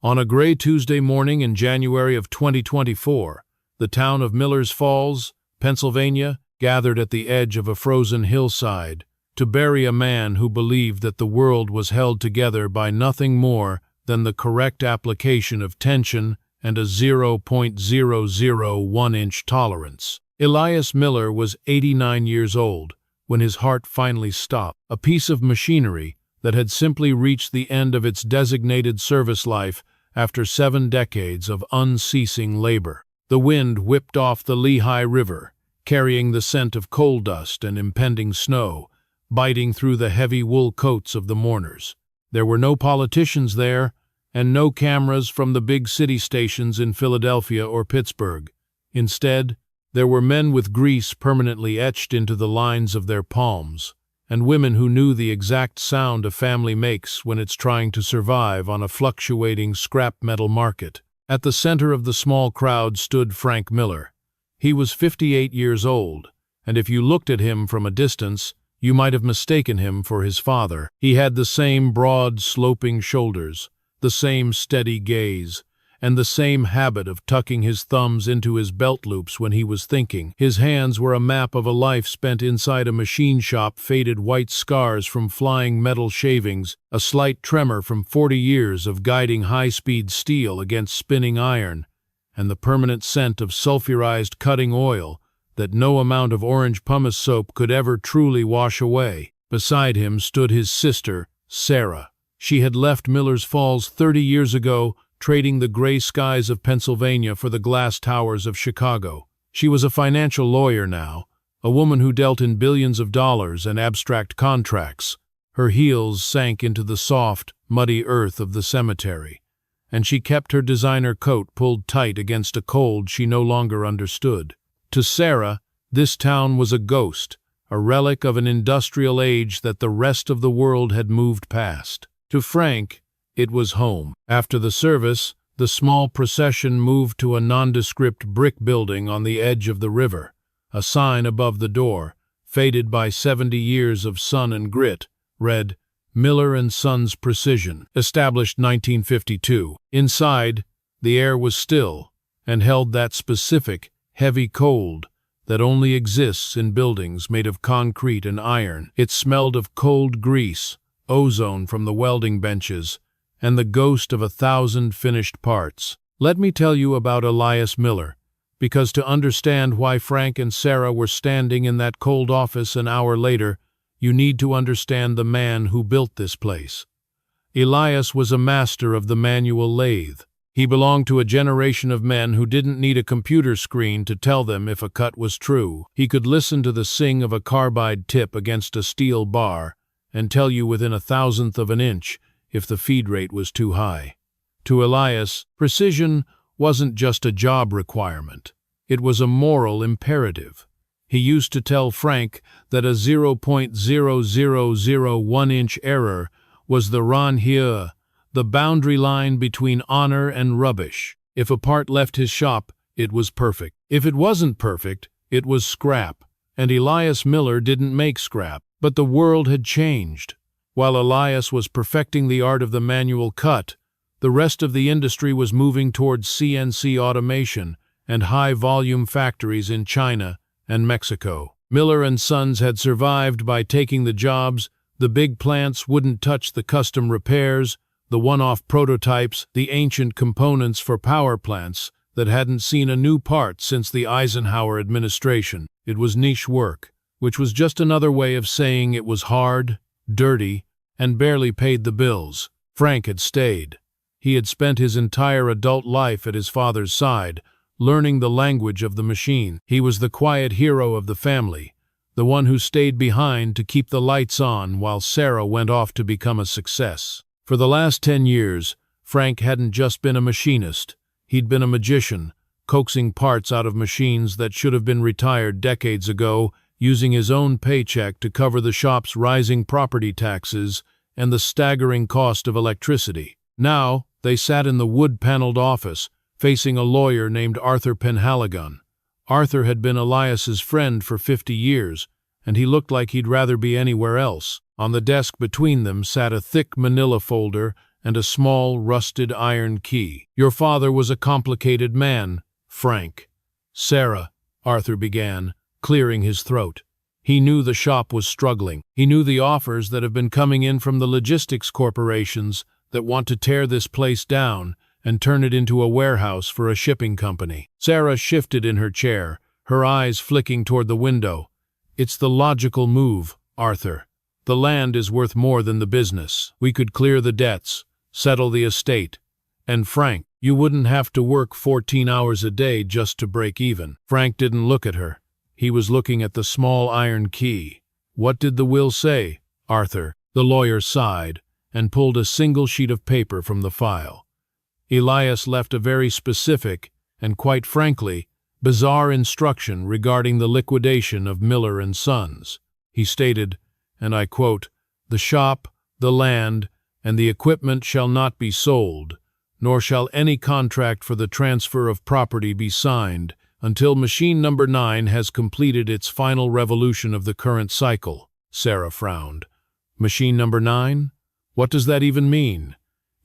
On a gray Tuesday morning in January of 2024, the town of Millers Falls, Pennsylvania, gathered at the edge of a frozen hillside to bury a man who believed that the world was held together by nothing more than the correct application of tension and a 0.001-inch tolerance. Elias Miller was 89 years old when his heart finally stopped. A piece of machinery that had simply reached the end of its designated service life after 7 decades of unceasing labor. The wind whipped off the Lehigh River, carrying the scent of coal dust and impending snow, biting through the heavy wool coats of the mourners. There were no politicians there, and no cameras from the big city stations in Philadelphia or Pittsburgh. Instead, there were men with grease permanently etched into the lines of their palms, and women who knew the exact sound a family makes when it's trying to survive on a fluctuating scrap metal market. At the center of the small crowd stood Frank Miller. He was 58 years old, and if you looked at him from a distance, you might have mistaken him for his father. He had the same broad, sloping shoulders, the same steady gaze, and the same habit of tucking his thumbs into his belt loops when he was thinking. His hands were a map of a life spent inside a machine shop, faded white scars from flying metal shavings, a slight tremor from 40 years of guiding high-speed steel against spinning iron, and the permanent scent of sulfurized cutting oil that no amount of orange pumice soap could ever truly wash away. Beside him stood his sister, Sarah. She had left Millers Falls 30 years ago, trading the gray skies of Pennsylvania for the glass towers of Chicago. She was a financial lawyer now, a woman who dealt in billions of dollars and abstract contracts. Her heels sank into the soft, muddy earth of the cemetery, and she kept her designer coat pulled tight against a cold she no longer understood. To Sarah, this town was a ghost, a relic of an industrial age that the rest of the world had moved past. To Frank, it was home. After the service, the small procession moved to a nondescript brick building on the edge of the river. A sign above the door, faded by 70 years of sun and grit, read, "Miller & Sons Precision, established 1952. Inside, the air was still and held that specific, heavy cold that only exists in buildings made of concrete and iron. It smelled of cold grease, ozone from the welding benches, and the ghost of 1,000 finished parts. Let me tell you about Elias Miller, because to understand why Frank and Sarah were standing in that cold office an hour later, you need to understand the man who built this place. Elias was a master of the manual lathe. He belonged to a generation of men who didn't need a computer screen to tell them if a cut was true. He could listen to the sing of a carbide tip against a steel bar and tell you within 1,000th of an inch if the feed rate was too high. To Elias, precision wasn't just a job requirement. It was a moral imperative. He used to tell Frank that a 0.0001-inch error was the ranheur, the boundary line between honor and rubbish. If a part left his shop, it was perfect. If it wasn't perfect, it was scrap. And Elias Miller didn't make scrap. But the world had changed. While Elias was perfecting the art of the manual cut, the rest of the industry was moving towards CNC automation and high-volume factories in China and Mexico. Miller & Sons had survived by taking the jobs. The big plants wouldn't touch the custom repairs, the one-off prototypes, the ancient components for power plants that hadn't seen a new part since the Eisenhower administration. It was niche work, which was just another way of saying it was hard, dirty, and barely paid the bills. Frank had stayed. He had spent his entire adult life at his father's side, learning the language of the machine. He was the quiet hero of the family, the one who stayed behind to keep the lights on while Sarah went off to become a success. For the last 10 years, Frank hadn't just been a machinist. He'd been a magician, coaxing parts out of machines that should have been retired decades ago, using his own paycheck to cover the shop's rising property taxes and the staggering cost of electricity. Now, they sat in the wood-paneled office, facing a lawyer named Arthur Penhaligon. Arthur had been Elias's friend for 50 years, and he looked like he'd rather be anywhere else. On the desk between them sat a thick manila folder and a small, rusted iron key. "Your father was a complicated man, Frank." "Sarah," Arthur began, clearing his throat. He knew the shop was struggling. He knew the offers that have been coming in from the logistics corporations that want to tear this place down and turn it into a warehouse for a shipping company. Sarah shifted in her chair, her eyes flicking toward the window. "It's the logical move, Arthur. The land is worth more than the business. We could clear the debts, settle the estate, and Frank, you wouldn't have to work 14 hours a day just to break even." Frank didn't look at her. He was looking at the small iron key. "What did the will say, Arthur?" The lawyer sighed and pulled a single sheet of paper from the file. Elias left a very specific and, quite frankly, bizarre instruction regarding the liquidation of Miller and Sons. He stated, and I quote, "The shop, the land, and the equipment shall not be sold, nor shall any contract for the transfer of property be signed until machine number 9 has completed its final revolution of the current cycle." Sarah frowned. "Machine number 9? What does that even mean?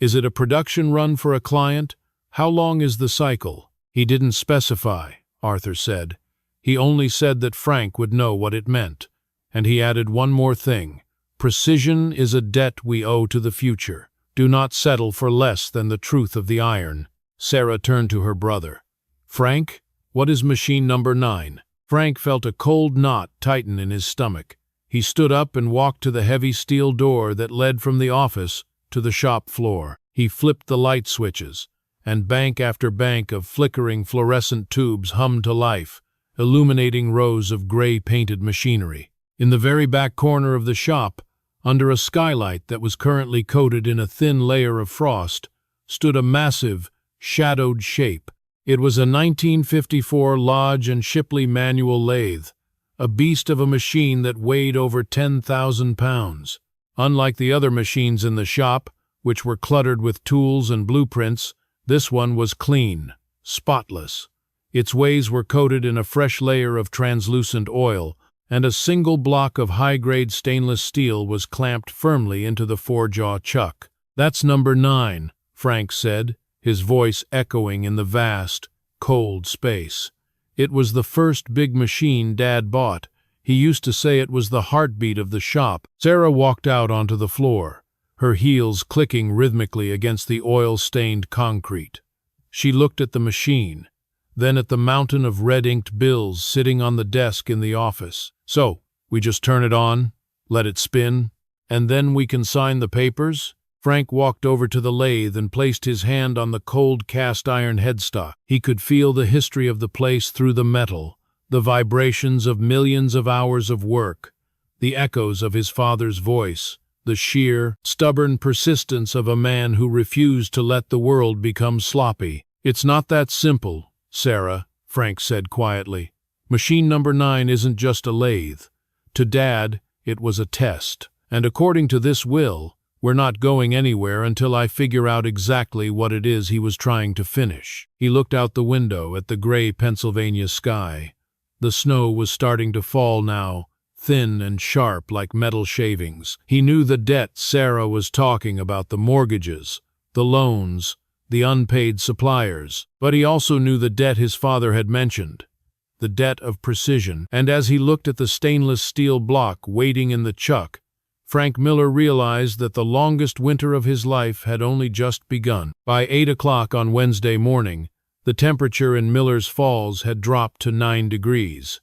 Is it a production run for a client? How long is the cycle?" "He didn't specify," Arthur said. "He only said that Frank would know what it meant. And he added one more thing. Precision is a debt we owe to the future. Do not settle for less than the truth of the iron." Sarah turned to her brother. "Frank, what is machine number 9? Frank felt a cold knot tighten in his stomach. He stood up and walked to the heavy steel door that led from the office to the shop floor. He flipped the light switches, and bank after bank of flickering fluorescent tubes hummed to life, illuminating rows of gray-painted machinery. In the very back corner of the shop, under a skylight that was currently coated in a thin layer of frost, stood a massive, shadowed shape. It was a 1954 Lodge and Shipley manual lathe, a beast of a machine that weighed over 10,000 pounds. Unlike the other machines in the shop, which were cluttered with tools and blueprints, this one was clean, spotless. Its ways were coated in a fresh layer of translucent oil, and a single block of high-grade stainless steel was clamped firmly into the four-jaw chuck. "That's number 9, Frank said, his voice echoing in the vast, cold space. "It was the first big machine Dad bought. He used to say it was the heartbeat of the shop." Sarah walked out onto the floor, her heels clicking rhythmically against the oil-stained concrete. She looked at the machine, then at the mountain of red-inked bills sitting on the desk in the office. "So, we just turn it on, let it spin, and then we can sign the papers?" Frank walked over to the lathe and placed his hand on the cold cast-iron headstock. He could feel the history of the place through the metal, the vibrations of millions of hours of work, the echoes of his father's voice, the sheer, stubborn persistence of a man who refused to let the world become sloppy. "It's not that simple, Sarah," Frank said quietly. "Machine number 9 isn't just a lathe. To Dad, it was a test. And according to this will, we're not going anywhere until I figure out exactly what it is he was trying to finish." He looked out the window at the gray Pennsylvania sky. The snow was starting to fall now, thin and sharp like metal shavings. He knew the debt Sarah was talking about, the mortgages, the loans, the unpaid suppliers. But he also knew the debt his father had mentioned, the debt of precision. And as he looked at the stainless steel block waiting in the chuck, Frank Miller realized that the longest winter of his life had only just begun. By 8 o'clock on Wednesday morning, the temperature in Miller's Falls had dropped to 9 degrees.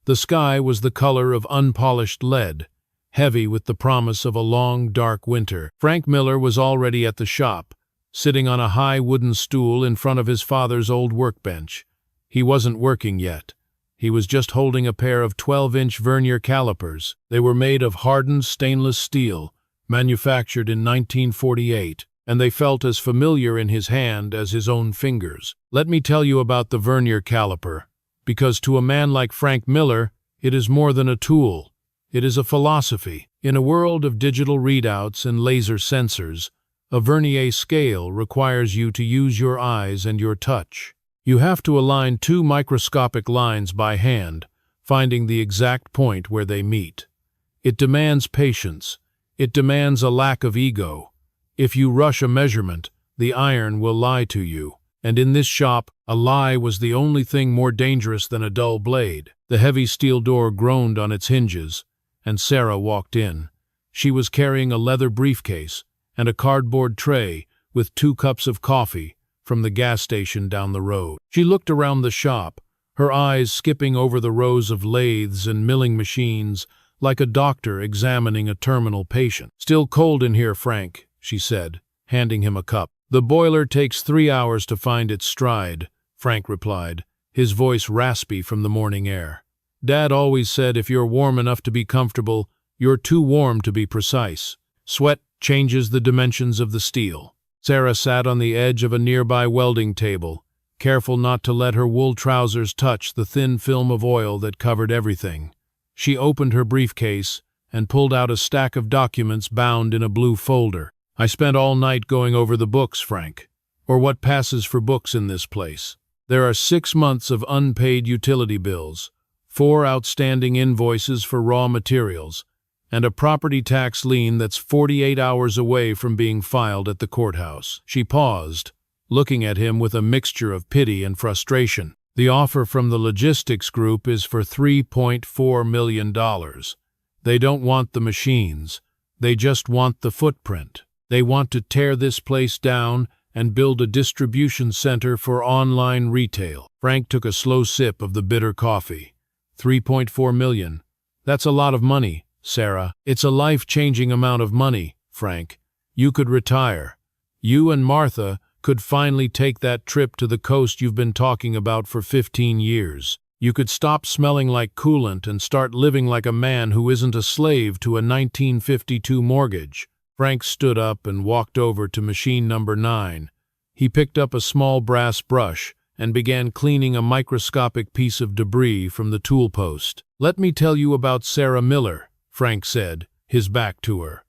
The sky was the color of unpolished lead, heavy with the promise of a long, dark winter. Frank Miller was already at the shop, sitting on a high wooden stool in front of his father's old workbench. He wasn't working yet. He was just holding a pair of 12-inch vernier calipers. They were made of hardened stainless steel, manufactured in 1948, and they felt as familiar in his hand as his own fingers. "Let me tell you about the vernier caliper, because to a man like Frank Miller, it is more than a tool. It is a philosophy. In a world of digital readouts and laser sensors, a vernier scale requires you to use your eyes and your touch. You have to align two microscopic lines by hand, finding the exact point where they meet. It demands patience. It demands a lack of ego. If you rush a measurement, the iron will lie to you. And in this shop, a lie was the only thing more dangerous than a dull blade. The heavy steel door groaned on its hinges, and Sarah walked in. She was carrying a leather briefcase and a cardboard tray with 2 cups of coffee from the gas station down the road. She looked around the shop, her eyes skipping over the rows of lathes and milling machines like a doctor examining a terminal patient. "Still cold in here, Frank," she said, handing him a cup. "The boiler takes 3 hours to find its stride," Frank replied, his voice raspy from the morning air. "Dad always said if you're warm enough to be comfortable, you're too warm to be precise. Sweat changes the dimensions of the steel." Sarah sat on the edge of a nearby welding table, careful not to let her wool trousers touch the thin film of oil that covered everything. She opened her briefcase and pulled out a stack of documents bound in a blue folder. "I spent all night going over the books, Frank, or what passes for books in this place. There are 6 months of unpaid utility bills, 4 outstanding invoices for raw materials, and a property tax lien that's 48 hours away from being filed at the courthouse." She paused, looking at him with a mixture of pity and frustration. "The offer from the logistics group is for $3.4 million. They don't want the machines. They just want the footprint. They want to tear this place down and build a distribution center for online retail." Frank took a slow sip of the bitter coffee. $3.4 million. That's a lot of money, Sarah. It's a life-changing amount of money, Frank. You could retire. You and Martha could finally take that trip to the coast you've been talking about for 15 years. You could stop smelling like coolant and start living like a man who isn't a slave to a 1952 mortgage. Frank stood up and walked over to machine number 9. He picked up a small brass brush and began cleaning a microscopic piece of debris from the tool post. "Let me tell you about Sarah Miller," Frank said, his back to her.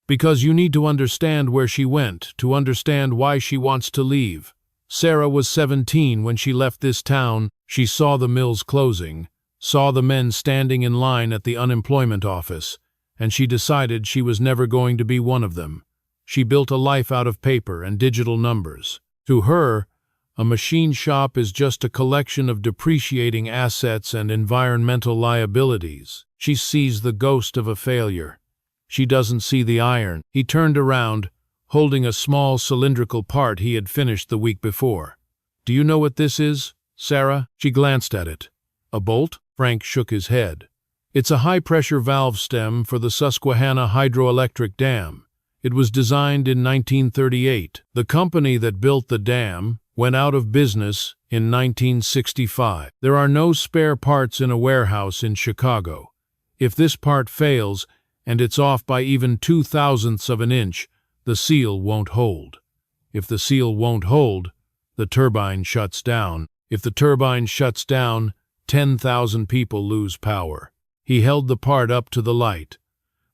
"Because you need to understand where she went, to understand why she wants to leave. Sarah was 17 when she left this town. She saw the mills closing, saw the men standing in line at the unemployment office, and she decided she was never going to be one of them. She built a life out of paper and digital numbers. To her, a machine shop is just a collection of depreciating assets and environmental liabilities. She sees the ghost of a failure. She doesn't see the iron." He turned around, holding a small cylindrical part he had finished the week before. "Do you know what this is, Sarah?" She glanced at it. "A bolt?" Frank shook his head. "It's a high-pressure valve stem for the Susquehanna hydroelectric dam. It was designed in 1938. The company that built the dam went out of business in 1965. There are no spare parts in a warehouse in Chicago. If this part fails, and it's off by even 0.02 of an inch, the seal won't hold. If the seal won't hold, the turbine shuts down. If the turbine shuts down, 10,000 people lose power." He held the part up to the light.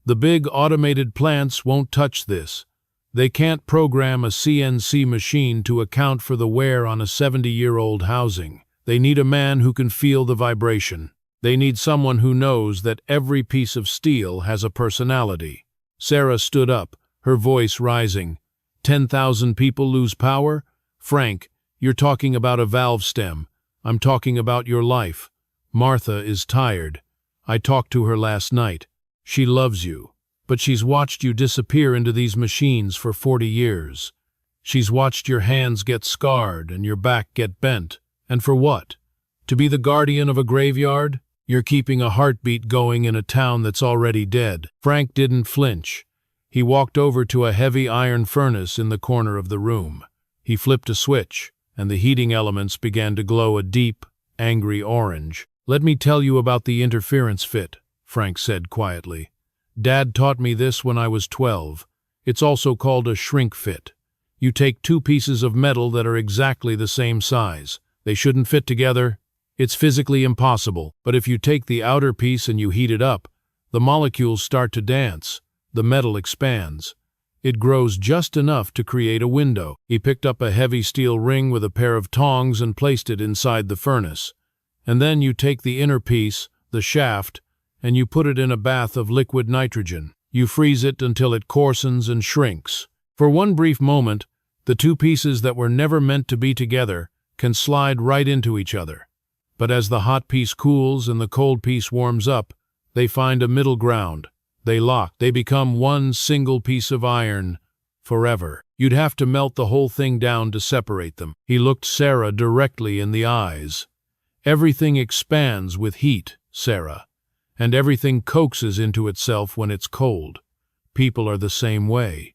"The big automated plants won't touch this. They can't program a CNC machine to account for the wear on a 70-year-old housing. They need a man who can feel the vibration. They need someone who knows that every piece of steel has a personality." Sarah stood up, her voice rising. 10,000 people lose power? Frank, you're talking about a valve stem. I'm talking about your life. Martha is tired. I talked to her last night. She loves you, but she's watched you disappear into these machines for 40 years. She's watched your hands get scarred and your back get bent. And for what? To be the guardian of a graveyard? You're keeping a heartbeat going in a town that's already dead. Frank didn't flinch. He walked over to a heavy iron furnace in the corner of the room. He flipped a switch, and the heating elements began to glow a deep, angry orange. "Let me tell you about the interference fit," Frank said quietly. "Dad taught me this when I was 12. It's also called a shrink fit. You take 2 pieces of metal that are exactly the same size. They shouldn't fit together. It's physically impossible. But if you take the outer piece and you heat it up, the molecules start to dance. The metal expands. It grows just enough to create a window." He picked up a heavy steel ring with a pair of tongs and placed it inside the furnace. "And then you take the inner piece, the shaft, and you put it in a bath of liquid nitrogen. You freeze it until it coarsens and shrinks." For one brief moment, the two pieces that were never meant to be together can slide right into each other. But as the hot piece cools and the cold piece warms up, they find a middle ground. They lock. They become one single piece of iron forever. You'd have to melt the whole thing down to separate them. He looked Sarah directly in the eyes. Everything expands with heat, Sarah, and everything coaxes into itself when it's cold. People are the same way.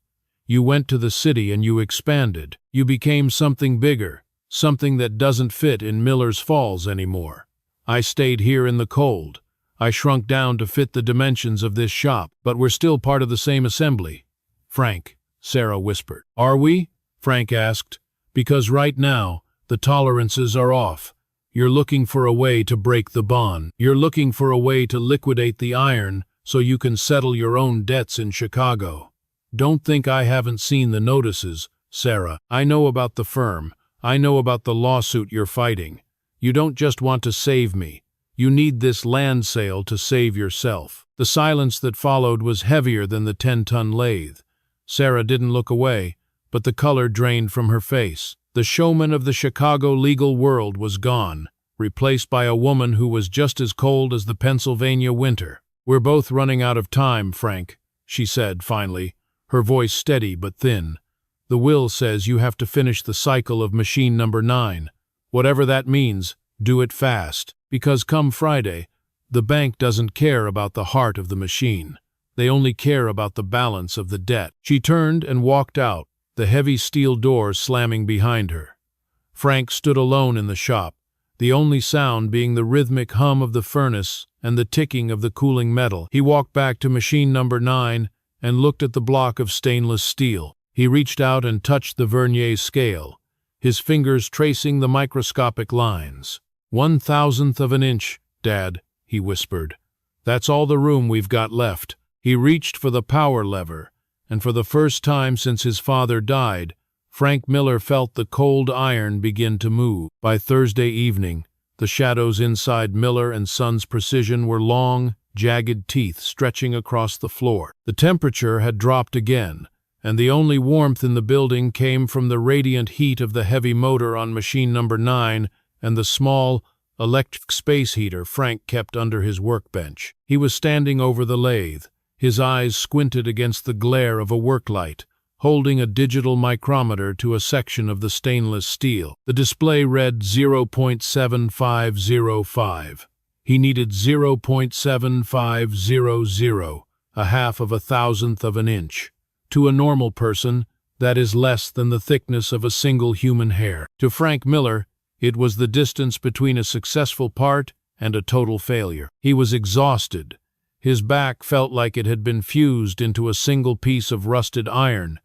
You went to the city and you expanded. You became something bigger, something that doesn't fit in Miller's Falls anymore. I stayed here in the cold. I shrunk down to fit the dimensions of this shop, but we're still part of the same assembly. Frank, Sarah whispered. Are we? Frank asked. Because right now, the tolerances are off. You're looking for a way to break the bond. You're looking for a way to liquidate the iron so you can settle your own debts in Chicago. Don't think I haven't seen the notices, Sarah. I know about the firm. I know about the lawsuit you're fighting. You don't just want to save me. You need this land sale to save yourself. The silence that followed was heavier than the 10-ton lathe. Sarah didn't look away, but the color drained from her face. The showman of the Chicago legal world was gone, replaced by a woman who was just as cold as the Pennsylvania winter. We're both running out of time, Frank, she said finally, her voice steady but thin. The will says you have to finish the cycle of machine number 9. Whatever that means, do it fast. Because come Friday, the bank doesn't care about the heart of the machine. They only care about the balance of the debt. She turned and walked out, the heavy steel door slamming behind her. Frank stood alone in the shop, the only sound being the rhythmic hum of the furnace and the ticking of the cooling metal. He walked back to machine number 9 and looked at the block of stainless steel. He reached out and touched the vernier scale, his fingers tracing the microscopic lines. 1/1000th of an inch, Dad, he whispered. That's all the room we've got left. He reached for the power lever, and for the first time since his father died, Frank Miller felt the cold iron begin to move. By Thursday evening, the shadows inside Miller and Son's Precision were long, jagged teeth stretching across the floor. The temperature had dropped again, and the only warmth in the building came from the radiant heat of the heavy motor on machine number 9 and the small, electric space heater Frank kept under his workbench. He was standing over the lathe, his eyes squinted against the glare of a work light, holding a digital micrometer to a section of the stainless steel. The display read 0.7505. He needed 0.7500, a half of a thousandth of an inch. To a normal person, that is less than the thickness of a single human hair. To Frank Miller, it was the distance between a successful part and a total failure. He was exhausted. His back felt like it had been fused into a single piece of rusted iron,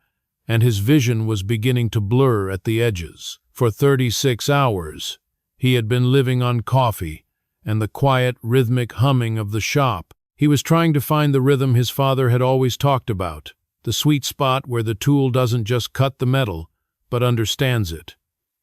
and his vision was beginning to blur at the edges. For 36 hours, he had been living on coffee and the quiet, rhythmic humming of the shop. He was trying to find the rhythm his father had always talked about, the sweet spot where the tool doesn't just cut the metal, but understands it.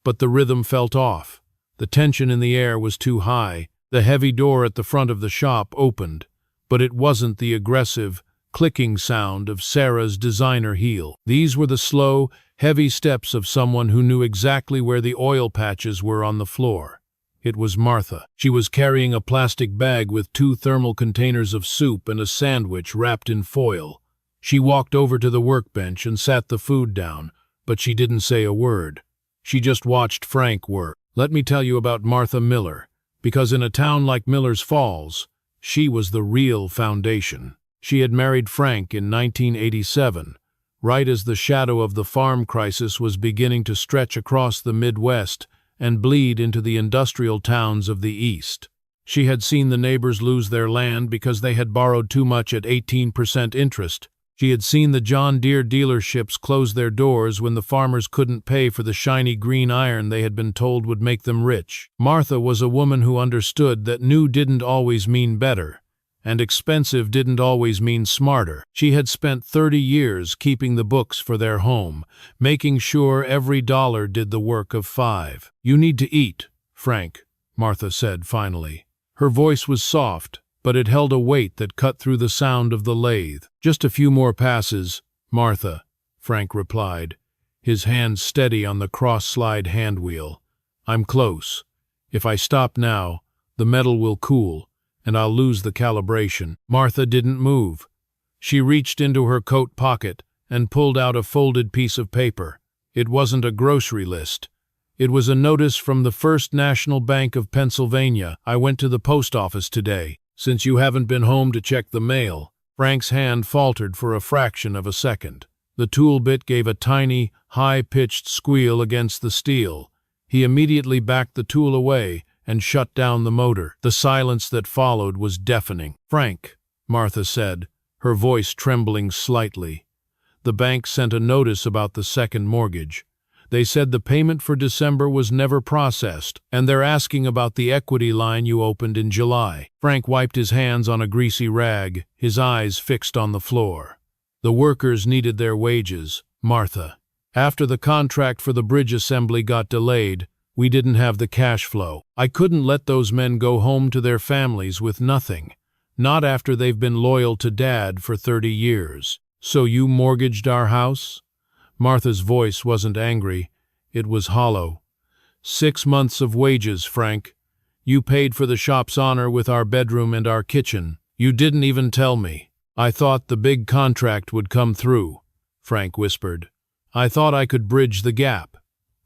But the rhythm felt off. The tension in the air was too high. The heavy door at the front of the shop opened, but it wasn't the aggressive, clicking sound of Sarah's designer heel. These were the slow, heavy steps of someone who knew exactly where the oil patches were on the floor. It was Martha. She was carrying a plastic bag with 2 thermal containers of soup and a sandwich wrapped in foil. She walked over to the workbench and sat the food down, but she didn't say a word. She just watched Frank work. Let me tell you about Martha Miller, because in a town like Miller's Falls, she was the real foundation. She had married Frank in 1987, right as the shadow of the farm crisis was beginning to stretch across the Midwest and bleed into the industrial towns of the East. She had seen the neighbors lose their land because they had borrowed too much at 18% interest. She had seen the John Deere dealerships close their doors when the farmers couldn't pay for the shiny green iron they had been told would make them rich. Martha was a woman who understood that new didn't always mean better, and expensive didn't always mean smarter. She had spent 30 years keeping the books for their home, making sure every dollar did the work of 5. You need to eat, Frank, Martha said finally. Her voice was soft, but it held a weight that cut through the sound of the lathe. Just a few more passes, Martha, Frank replied, his hand steady on the cross-slide handwheel. "I'm close. If I stop now, the metal will cool, and I'll lose the calibration." Martha didn't move. She reached into her coat pocket and pulled out a folded piece of paper. It wasn't a grocery list. It was a notice from the First National Bank of Pennsylvania. "I went to the post office today. Since you haven't been home to check the mail." Frank's hand faltered for a fraction of a second. The tool bit gave a tiny, high-pitched squeal against the steel. He immediately backed the tool away and shut down the motor. The silence that followed was deafening. "Frank," Martha said, her voice trembling slightly. "The bank sent a notice about the second mortgage. They said the payment for December was never processed, and they're asking about the equity line you opened in July." Frank wiped his hands on a greasy rag, his eyes fixed on the floor. "The workers needed their wages, Martha. After the contract for the bridge assembly got delayed, we didn't have the cash flow. I couldn't let those men go home to their families with nothing, not after they've been loyal to Dad for 30 years. So you mortgaged our house?" Martha's voice wasn't angry, it was hollow. 6 months of wages, Frank. You paid for the shop's honor with our bedroom and our kitchen. You didn't even tell me. I thought the big contract would come through," Frank whispered. "I thought I could bridge the gap.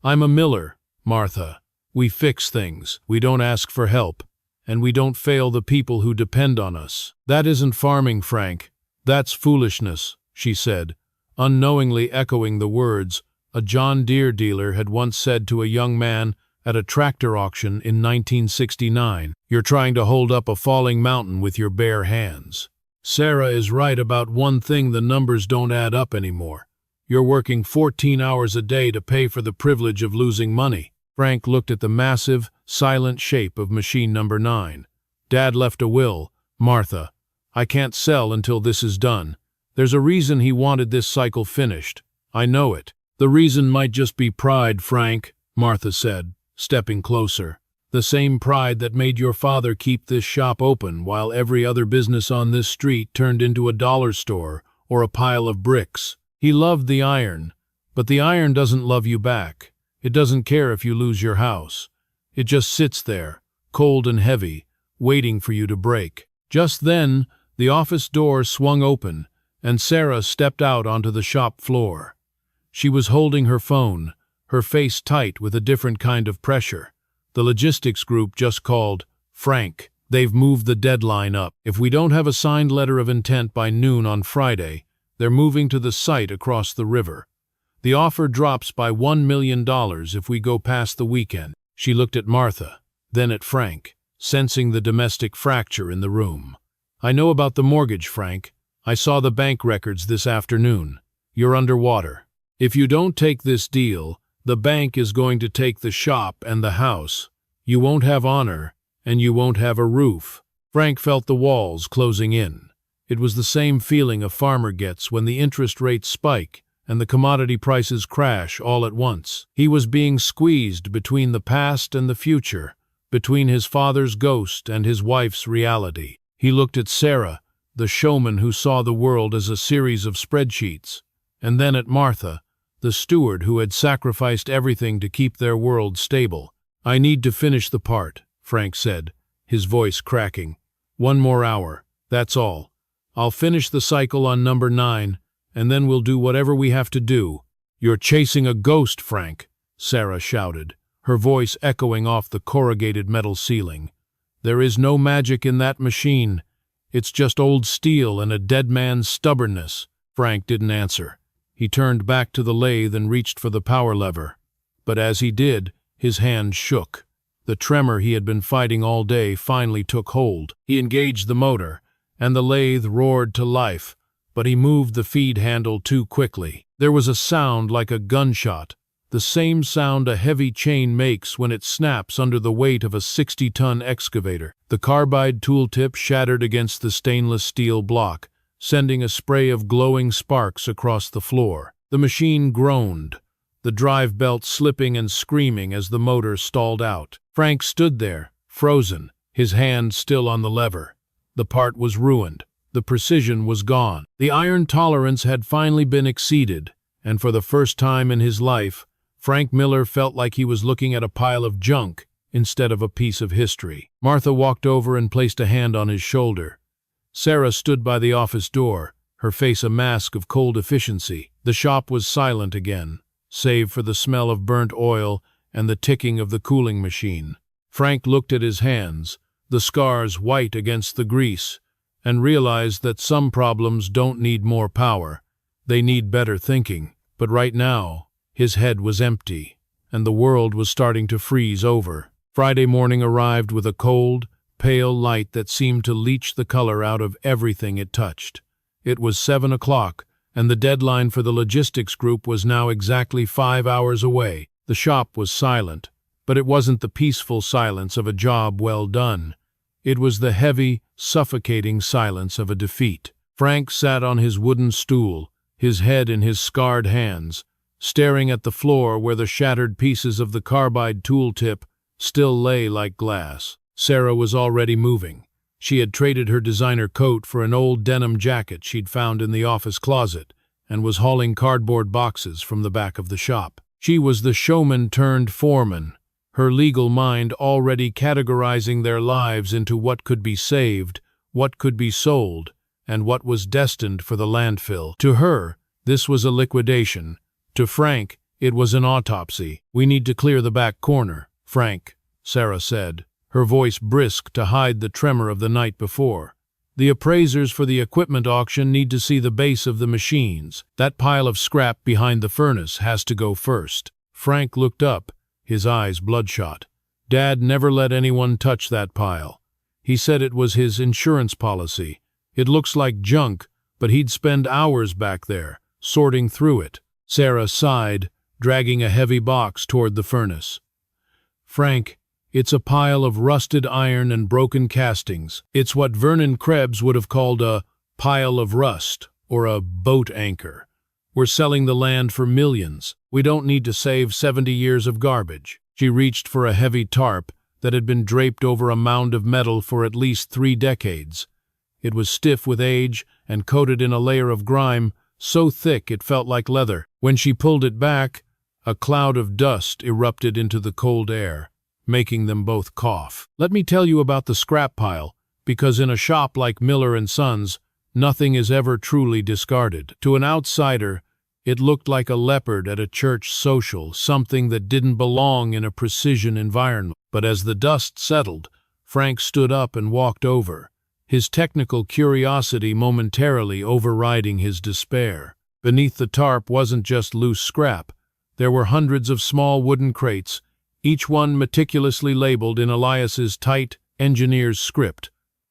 I'm a Miller, Martha. We fix things, we don't ask for help, and we don't fail the people who depend on us." "That isn't farming, Frank. That's foolishness," she said, unknowingly echoing the words a John Deere dealer had once said to a young man at a tractor auction in 1969. "You're trying to hold up a falling mountain with your bare hands." "Sarah is right about one thing: the numbers don't add up anymore. You're working 14 hours a day to pay for the privilege of losing money." Frank looked at the massive, silent shape of machine number 9. "Dad left a will, Martha. I can't sell until this is done. There's a reason he wanted this cycle finished. I know it." "The reason might just be pride, Frank," Martha said, stepping closer. "The same pride that made your father keep this shop open while every other business on this street turned into a dollar store or a pile of bricks. He loved the iron, but the iron doesn't love you back. It doesn't care if you lose your house. It just sits there, cold and heavy, waiting for you to break." Just then, the office door swung open, and Sarah stepped out onto the shop floor. She was holding her phone, her face tight with a different kind of pressure. "The logistics group just called. Frank, they've moved the deadline up. If we don't have a signed letter of intent by noon on Friday, they're moving to the site across the river. The offer drops by $1 million if we go past the weekend." She looked at Martha, then at Frank, sensing the domestic fracture in the room. "I know about the mortgage, Frank. I saw the bank records this afternoon. You're underwater. If you don't take this deal, the bank is going to take the shop and the house. You won't have honor, and you won't have a roof." Frank felt the walls closing in. It was the same feeling a farmer gets when the interest rates spike and the commodity prices crash all at once. He was being squeezed between the past and the future, between his father's ghost and his wife's reality. He looked at Sarah, the showman who saw the world as a series of spreadsheets, and then at Martha, the steward who had sacrificed everything to keep their world stable. "I need to finish the part," Frank said, his voice cracking. "1 more hour, that's all. I'll finish the cycle on number 9, and then we'll do whatever we have to do." "You're chasing a ghost, Frank," Sarah shouted, her voice echoing off the corrugated metal ceiling. "There is no magic in that machine. It's just old steel and a dead man's stubbornness." Frank didn't answer. He turned back to the lathe and reached for the power lever. But as he did, his hand shook. The tremor he had been fighting all day finally took hold. He engaged the motor, and the lathe roared to life, but he moved the feed handle too quickly. There was a sound like a gunshot, the same sound a heavy chain makes when it snaps under the weight of a 60-ton excavator. The carbide tooltip shattered against the stainless steel block, sending a spray of glowing sparks across the floor. The machine groaned, the drive belt slipping and screaming as the motor stalled out. Frank stood there, frozen, his hand still on the lever. The part was ruined. The precision was gone. The iron tolerance had finally been exceeded, and for the first time in his life, Frank Miller felt like he was looking at a pile of junk instead of a piece of history. Martha walked over and placed a hand on his shoulder. Sarah stood by the office door, her face a mask of cold efficiency. The shop was silent again, save for the smell of burnt oil and the ticking of the cooling machine. Frank looked at his hands, the scars white against the grease, and realized that some problems don't need more power. They need better thinking. But right now, his head was empty, and the world was starting to freeze over. Friday morning arrived with a cold, pale light that seemed to leach the color out of everything it touched. It was 7 o'clock, and the deadline for the logistics group was now exactly 5 hours away. The shop was silent, but it wasn't the peaceful silence of a job well done. It was the heavy, suffocating silence of a defeat. Frank sat on his wooden stool, his head in his scarred hands, staring at the floor where the shattered pieces of the carbide tooltip still lay like glass. Sarah was already moving. She had traded her designer coat for an old denim jacket she'd found in the office closet and was hauling cardboard boxes from the back of the shop. She was the showman turned foreman, her legal mind already categorizing their lives into what could be saved, what could be sold, and what was destined for the landfill. To her, this was a liquidation. To Frank, it was an autopsy. "We need to clear the back corner, Frank," Sarah said, her voice brisk to hide the tremor of the night before. "The appraisers for the equipment auction need to see the base of the machines. That pile of scrap behind the furnace has to go first." Frank looked up, his eyes bloodshot. Dad never let anyone touch that pile. He said it was his insurance policy. It looks like junk, but he'd spend hours back there, sorting through it. Sarah sighed, dragging a heavy box toward the furnace. "Frank, it's a pile of rusted iron and broken castings. It's what Vernon Krebs would have called a pile of rust, or a boat anchor. We're selling the land for millions. We don't need to save 70 years of garbage." She reached for a heavy tarp that had been draped over a mound of metal for at least 3 decades. It was stiff with age and coated in a layer of grime so thick it felt like leather. When she pulled it back, a cloud of dust erupted into the cold air, making them both cough. "Let me tell you about the scrap pile, because in a shop like Miller & Sons, nothing is ever truly discarded." To an outsider, it looked like a leopard at a church social, something that didn't belong in a precision environment. But as the dust settled, Frank stood up and walked over, his technical curiosity momentarily overriding his despair. Beneath the tarp wasn't just loose scrap. There were hundreds of small wooden crates, each one meticulously labeled in Elias's tight, engineer's script.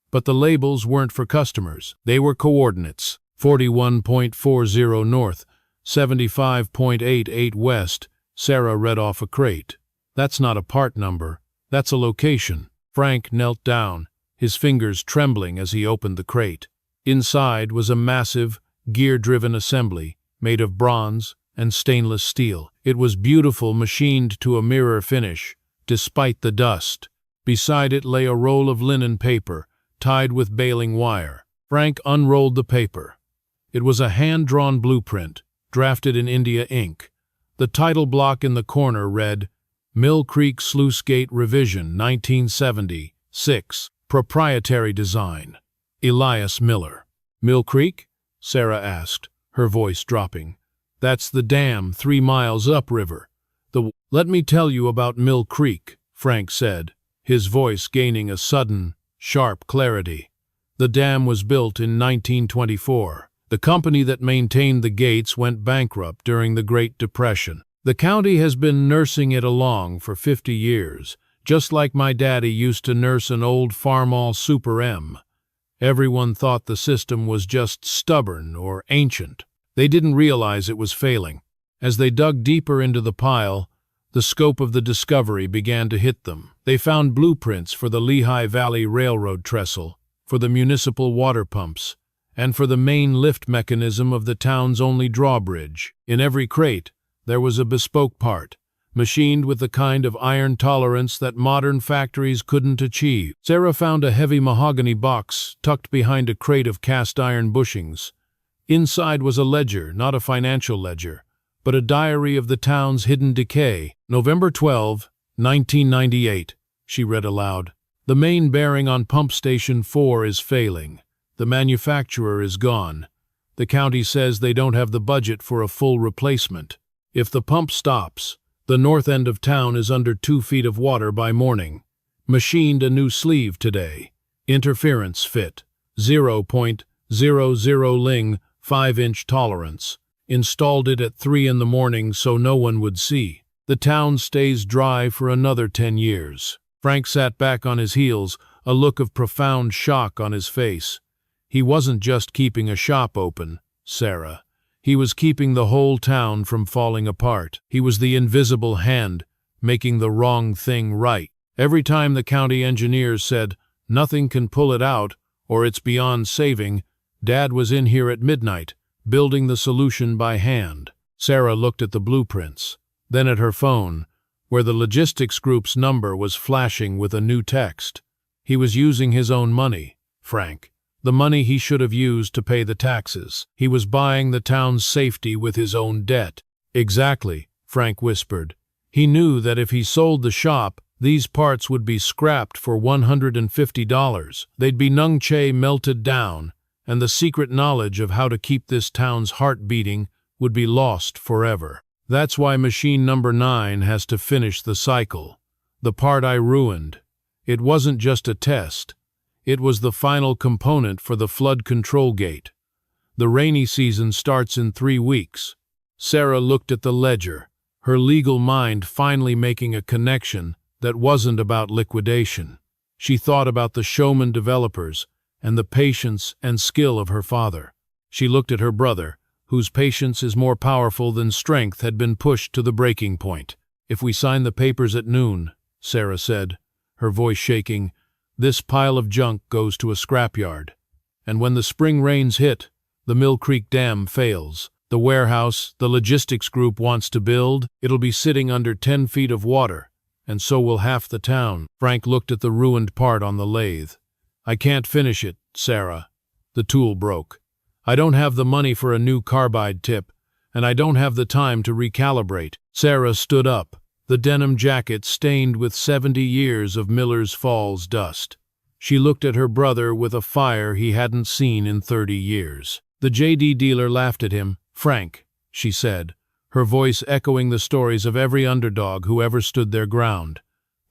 But the labels weren't for customers. They were coordinates. 41.40 north, 75.88 west. Sarah read off a crate. "That's not a part number. That's a location." Frank knelt down, his fingers trembling as he opened the crate. Inside was a massive, gear-driven assembly made of bronze and stainless steel. It was beautiful, machined to a mirror finish, despite the dust. Beside it lay a roll of linen paper, tied with baling wire. Frank unrolled the paper. It was a hand-drawn blueprint, drafted in India ink. The title block in the corner read, "Mill Creek Sluice Gate Revision, 1976. Proprietary design. Elias Miller." "Mill Creek?" Sarah asked, her voice dropping. "That's the dam 3 miles upriver." "Let me tell you about Mill Creek," Frank said, his voice gaining a sudden, sharp clarity. "The dam was built in 1924. The company that maintained the gates went bankrupt during the Great Depression. The county has been nursing it along for 50 years, just like my daddy used to nurse an old Farmall Super M. Everyone thought the system was just stubborn or ancient. They didn't realize it was failing. As they dug deeper into the pile, the scope of the discovery began to hit them. They found blueprints for the Lehigh Valley Railroad trestle, for the municipal water pumps, and for the main lift mechanism of the town's only drawbridge. In every crate, there was a bespoke part, machined with the kind of iron tolerance that modern factories couldn't achieve. Sarah found a heavy mahogany box tucked behind a crate of cast iron bushings. Inside was a ledger, not a financial ledger, but a diary of the town's hidden decay. November 12, 1998, she read aloud. The main bearing on Pump Station 4 is failing. The manufacturer is gone. The county says they don't have the budget for a full replacement. If the pump stops, the north end of town is under 2 feet of water by morning. Machined a new sleeve today. Interference fit. 0.00 ling, 5-inch tolerance. Installed it at 3 in the morning so no one would see. The town stays dry for another 10 years. Frank sat back on his heels, a look of profound shock on his face. He wasn't just keeping a shop open, Sarah. He was keeping the whole town from falling apart. He was the invisible hand, making the wrong thing right. Every time the county engineers said, "Nothing can pull it out," or "It's beyond saving," Dad was in here at midnight, building the solution by hand. Sarah looked at the blueprints, then at her phone, where the logistics group's number was flashing with a new text. He was using his own money, Frank. The money he should have used to pay the taxes. He was buying the town's safety with his own debt. Exactly, Frank whispered. He knew that if he sold the shop, these parts would be scrapped for $150. They'd be nungche melted down, and the secret knowledge of how to keep this town's heart beating would be lost forever. That's why machine number 9 has to finish the cycle. The part I ruined. It wasn't just a test. It was the final component for the flood control gate. The rainy season starts in 3 weeks. Sarah looked at the ledger, her legal mind finally making a connection that wasn't about liquidation. She thought about the Showman developers and the patience and skill of her father. She looked at her brother, whose patience is more powerful than strength, had been pushed to the breaking point. "If we sign the papers at noon," Sarah said, her voice shaking, "this pile of junk goes to a scrapyard. And when the spring rains hit, the Mill Creek Dam fails. The warehouse the logistics group wants to build, it'll be sitting under 10 feet of water, and so will half the town." Frank looked at the ruined part on the lathe. "I can't finish it, Sarah. The tool broke. I don't have the money for a new carbide tip, and I don't have the time to recalibrate." Sarah stood up, the denim jacket stained with 70 years of Miller's Falls dust. She looked at her brother with a fire he hadn't seen in 30 years. The JD dealer laughed at him. "Frank," she said, her voice echoing the stories of every underdog who ever stood their ground.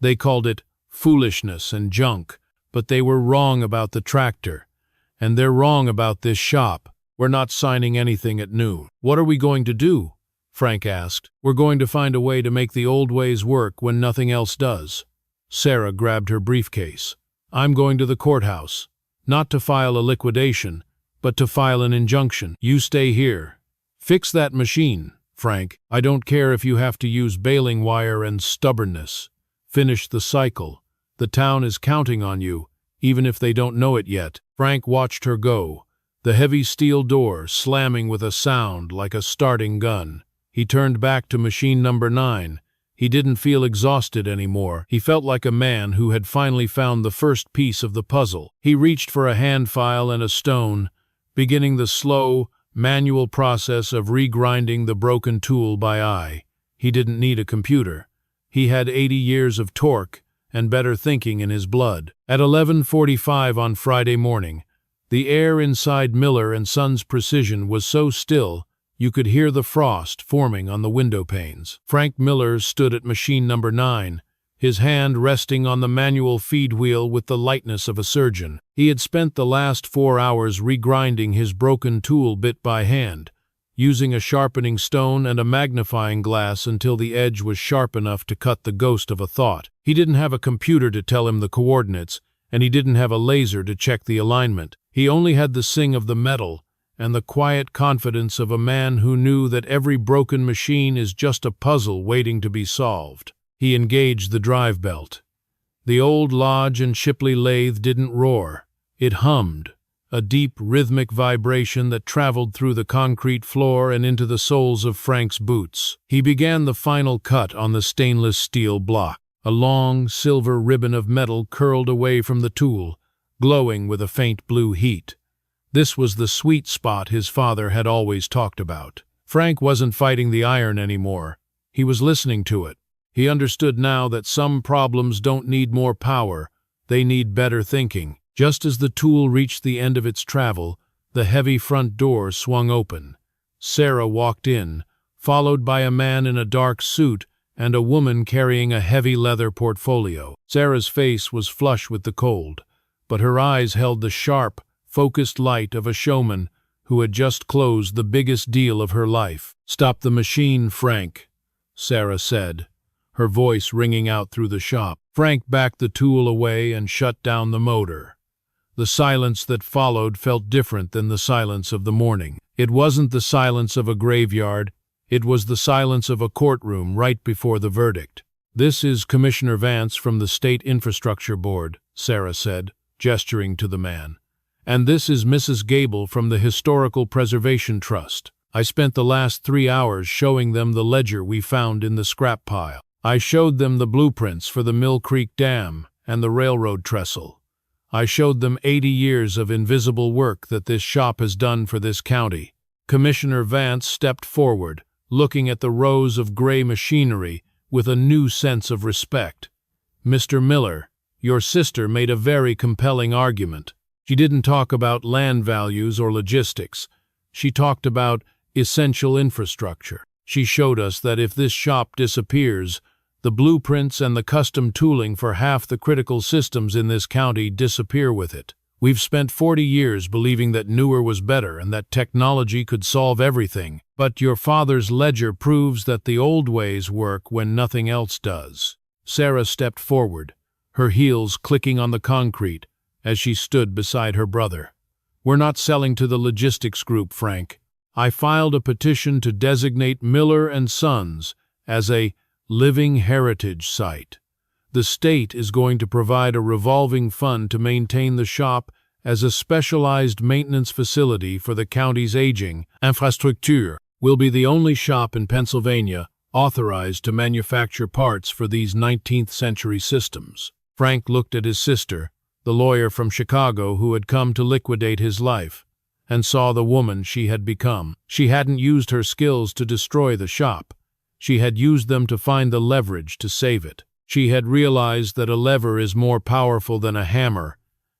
"They called it foolishness and junk, but they were wrong about the tractor. And they're wrong about this shop. We're not signing anything at noon." "What are we going to do?" Frank asked. "We're going to find a way to make the old ways work when nothing else does." Sarah grabbed her briefcase. "I'm going to the courthouse. Not to file a liquidation, but to file an injunction. You stay here. Fix that machine, Frank. I don't care if you have to use baling wire and stubbornness. Finish the cycle. The town is counting on you, even if they don't know it yet." Frank watched her go, the heavy steel door slamming with a sound like a starting gun. He turned back to machine number 9. He didn't feel exhausted anymore. He felt like a man who had finally found the first piece of the puzzle. He reached for a hand file and a stone, beginning the slow, manual process of regrinding the broken tool by eye. He didn't need a computer. He had 80 years of torque and better thinking in his blood. At 11:45 on Friday morning, the air inside Miller and Son's Precision was so still you could hear the frost forming on the window panes. Frank Miller stood at machine number 9, his hand resting on the manual feed wheel with the lightness of a surgeon. He had spent the last 4 hours regrinding his broken tool bit by hand, using a sharpening stone and a magnifying glass until the edge was sharp enough to cut the ghost of a thought. He didn't have a computer to tell him the coordinates, and he didn't have a laser to check the alignment. He only had the sing of the metal and the quiet confidence of a man who knew that every broken machine is just a puzzle waiting to be solved. He engaged the drive belt. The old Lodge and Shipley lathe didn't roar. It hummed, a deep rhythmic vibration that traveled through the concrete floor and into the soles of Frank's boots. He began the final cut on the stainless steel block. A long, silver ribbon of metal curled away from the tool, glowing with a faint blue heat. This was the sweet spot his father had always talked about. Frank wasn't fighting the iron anymore. He was listening to it. He understood now that some problems don't need more power, they need better thinking. Just as the tool reached the end of its travel, the heavy front door swung open. Sarah walked in, followed by a man in a dark suit and a woman carrying a heavy leather portfolio. Sarah's face was flush with the cold, but her eyes held the sharp, focused light of a showman who had just closed the biggest deal of her life. "Stop the machine, Frank," Sarah said, her voice ringing out through the shop. Frank backed the tool away and shut down the motor. The silence that followed felt different than the silence of the morning. It wasn't the silence of a graveyard, it was the silence of a courtroom right before the verdict. "This is Commissioner Vance from the State Infrastructure Board," Sarah said, gesturing to the man. "And this is Mrs. Gable from the Historical Preservation Trust. I spent the last 3 hours showing them the ledger we found in the scrap pile. I showed them the blueprints for the Mill Creek Dam and the railroad trestle. I showed them 80 years of invisible work that this shop has done for this county." Commissioner Vance stepped forward, looking at the rows of gray machinery with a new sense of respect. "Mr. Miller, your sister made a very compelling argument. She didn't talk about land values or logistics. She talked about essential infrastructure. She showed us that if this shop disappears, the blueprints and the custom tooling for half the critical systems in this county disappear with it. We've spent 40 years believing that newer was better and that technology could solve everything, but your father's ledger proves that the old ways work when nothing else does." Sarah stepped forward, her heels clicking on the concrete as she stood beside her brother. "We're not selling to the logistics group, Frank. I filed a petition to designate Miller and Sons as a living heritage site. The state is going to provide a revolving fund to maintain the shop as a specialized maintenance facility for the county's aging infrastructure. We'll be the only shop in Pennsylvania authorized to manufacture parts for these 19th century systems." Frank looked at his sister, the lawyer from Chicago who had come to liquidate his life, and saw the woman she had become. She hadn't used her skills to destroy the shop. She had used them to find the leverage to save it. She had realized that a lever is more powerful than a hammer,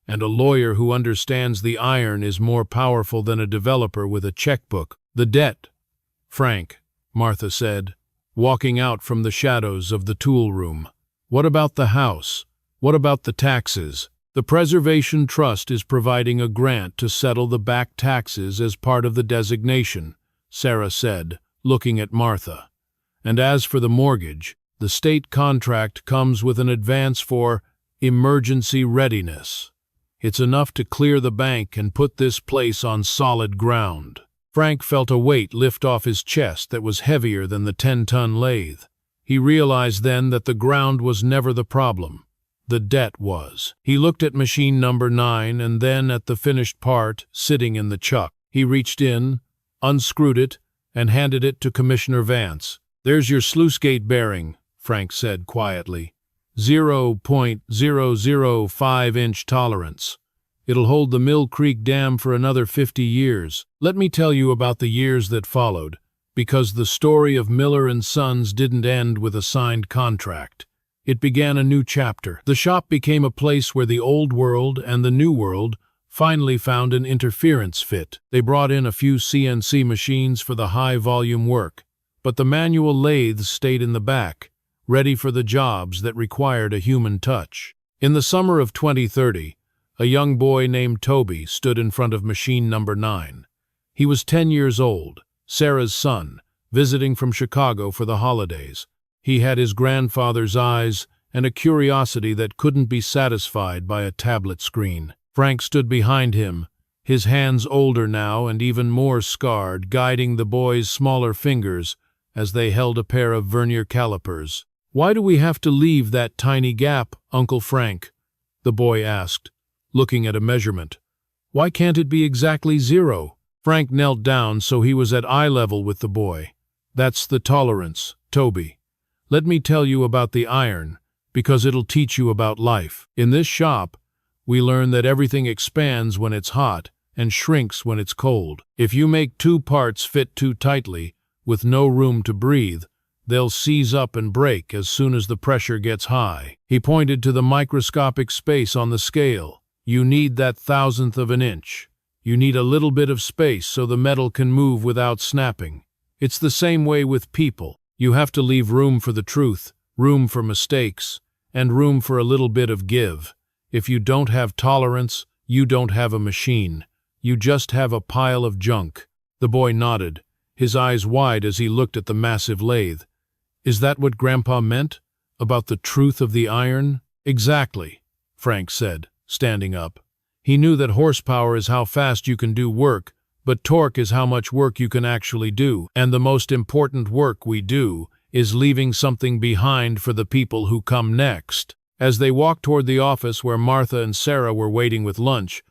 and a lawyer who understands the iron is more powerful than a developer with a checkbook. "The debt, Frank," Martha said, walking out from the shadows of the tool room. "What about the house? What about the taxes?" "The Preservation Trust is providing a grant to settle the back taxes as part of the designation," Sarah said, looking at Martha. "And as for the mortgage, the state contract comes with an advance for emergency readiness. It's enough to clear the bank and put this place on solid ground." Frank felt a weight lift off his chest that was heavier than the 10-ton lathe. He realized then that the ground was never the problem. The debt was. He looked at machine number 9 and then at the finished part sitting in the chuck. He reached in, unscrewed it, and handed it to Commissioner Vance. "There's your sluice gate bearing," Frank said quietly. 0.005-inch tolerance. It'll hold the Mill Creek Dam for another 50 years. Let me tell you about the years that followed, because the story of Miller and Sons didn't end with a signed contract. It began a new chapter. The shop became a place where the old world and the new world finally found an interference fit. They brought in a few CNC machines for the high-volume work, but the manual lathes stayed in the back, ready for the jobs that required a human touch. In the summer of 2030, a young boy named Toby stood in front of machine number 9. He was 10 years old, Sarah's son, visiting from Chicago for the holidays. He had his grandfather's eyes and a curiosity that couldn't be satisfied by a tablet screen. Frank stood behind him, his hands older now and even more scarred, guiding the boy's smaller fingers as they held a pair of vernier calipers. "Why do we have to leave that tiny gap, Uncle Frank?" the boy asked, looking at a measurement. "Why can't it be exactly 0? Frank knelt down so he was at eye level with the boy. "That's the tolerance, Toby. Let me tell you about the iron, because it'll teach you about life. In this shop, we learn that everything expands when it's hot and shrinks when it's cold. If you make 2 parts fit too tightly, with no room to breathe. They'll seize up and break as soon as the pressure gets high. He pointed to the microscopic space on the scale. You need that thousandth of an inch. You need a little bit of space so the metal can move without snapping. It's the same way with people. You have to leave room for the truth, room for mistakes, and room for a little bit of give. If you don't have tolerance, you don't have a machine. You just have a pile of junk. The boy nodded, his eyes wide as he looked at the massive lathe. Is that what Grandpa meant? About the truth of the iron? Exactly, Frank said, standing up. He knew that horsepower is how fast you can do work, but torque is how much work you can actually do, and the most important work we do is leaving something behind for the people who come next. As they walked toward the office where Martha and Sarah were waiting with lunch,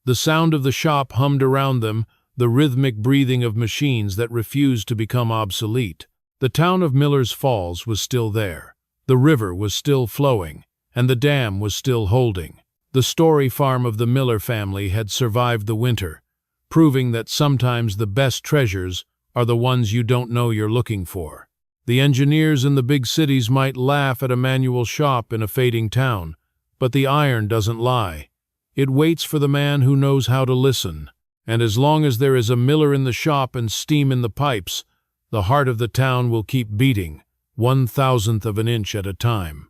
the sound of the shop hummed around them, the rhythmic breathing of machines that refused to become obsolete. The town of Miller's Falls was still there. The river was still flowing, and the dam was still holding. The story farm of the Miller family had survived the winter, proving that sometimes the best treasures are the ones you don't know you're looking for. The engineers in the big cities might laugh at a manual shop in a fading town, but the iron doesn't lie. It waits for the man who knows how to listen. And as long as there is a Miller in the shop and steam in the pipes, the heart of the town will keep beating, 1/1000th of an inch at a time.